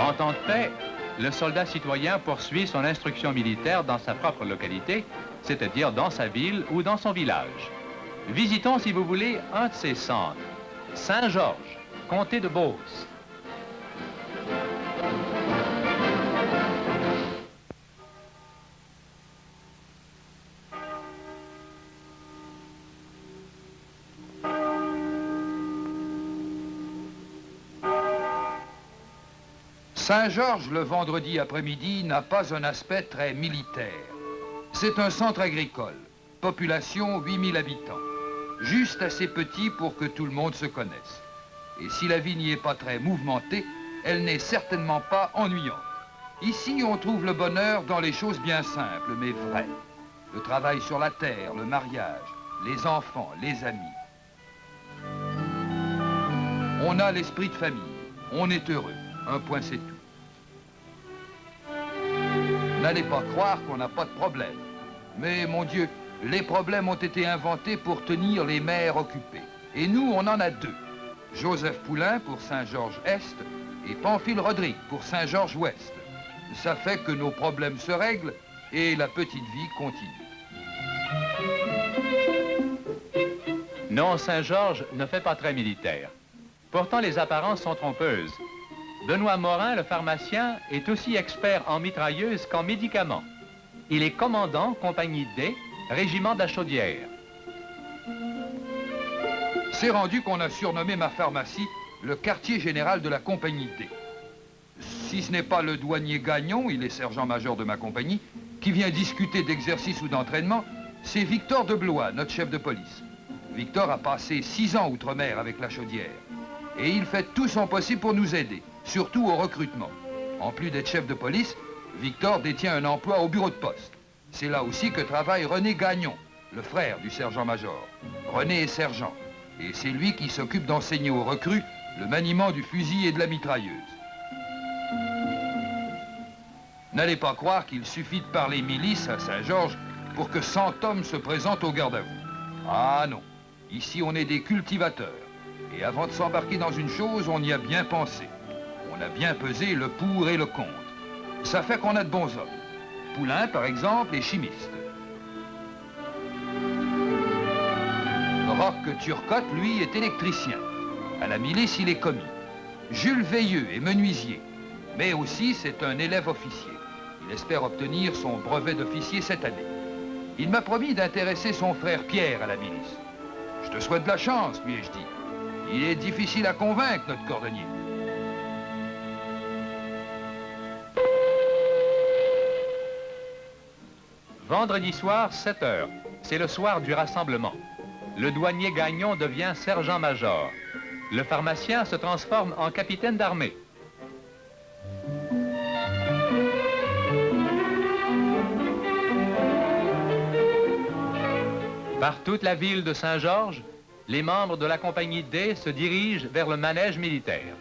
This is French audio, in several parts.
En temps de paix, le soldat citoyen poursuit son instruction militaire dans sa propre localité, c'est-à-dire dans sa ville ou dans son village. Visitons, si vous voulez, un de ces centres, Saint-Georges, comté de Beauce. Saint-Georges, le vendredi après-midi, n'a pas un aspect très militaire. C'est un centre agricole, population 8000 habitants, juste assez petit pour que tout le monde se connaisse. Et si la vie n'y est pas très mouvementée, elle n'est certainement pas ennuyante. Ici, on trouve le bonheur dans les choses bien simples, mais vraies. Le travail sur la terre, le mariage, les enfants, les amis. On a l'esprit de famille, on est heureux, un point c'est tout. N'allez pas croire qu'on n'a pas de problème. Mais, mon Dieu, les problèmes ont été inventés pour tenir les mères occupées. Et nous, on en a deux. Joseph Poulain pour Saint-Georges-Est et Pamphile Rodrigue pour Saint-Georges-Ouest. Ça fait que nos problèmes se règlent et la petite vie continue. Non, Saint-Georges ne fait pas très militaire. Pourtant, les apparences sont trompeuses. Benoît Morin, le pharmacien, est aussi expert en mitrailleuses qu'en médicaments. Il est commandant, compagnie D, régiment de la Chaudière. C'est rendu qu'on a surnommé ma pharmacie le quartier général de la compagnie D. Si ce n'est pas le douanier Gagnon, il est sergent-major de ma compagnie, qui vient discuter d'exercice ou d'entraînement, c'est Victor de Blois, notre chef de police. Victor a passé 6 ans outre-mer avec la Chaudière. Et il fait tout son possible pour nous aider, surtout au recrutement. En plus d'être chef de police, Victor détient un emploi au bureau de poste. C'est là aussi que travaille René Gagnon, le frère du sergent-major. René est sergent, et c'est lui qui s'occupe d'enseigner aux recrues le maniement du fusil et de la mitrailleuse. N'allez pas croire qu'il suffit de parler milice à Saint-Georges pour que 100 hommes se présentent au garde à vous. Ah non, ici on est des cultivateurs. Et avant de s'embarquer dans une chose, on y a bien pensé. On a bien pesé le pour et le contre. Ça fait qu'on a de bons hommes. Poulain, par exemple, est chimiste. Roch Turcotte, lui, est électricien. À la milice, il est commis. Jules Veilleux est menuisier. Mais aussi, c'est un élève officier. Il espère obtenir son brevet d'officier cette année. Il m'a promis d'intéresser son frère Pierre à la milice. Je te souhaite de la chance, lui ai-je dit. Il est difficile à convaincre, notre cordonnier. Vendredi soir, 7 h. C'est le soir du rassemblement. Le douanier Gagnon devient sergent-major. Le pharmacien se transforme en capitaine d'armée. Par toute la ville de Saint-Georges, les membres de la compagnie D se dirigent vers le manège militaire.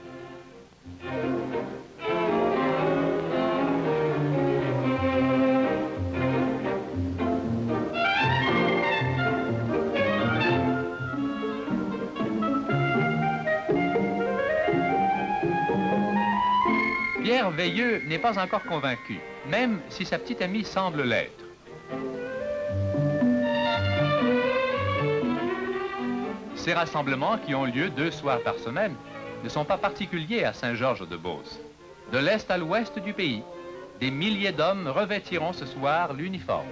Pierre Veilleux n'est pas encore convaincu, même si sa petite amie semble l'être. Ces rassemblements, qui ont lieu 2 soirs par semaine, ne sont pas particuliers à Saint-Georges-de-Beauce. De l'est à l'ouest du pays, des milliers d'hommes revêtiront ce soir l'uniforme.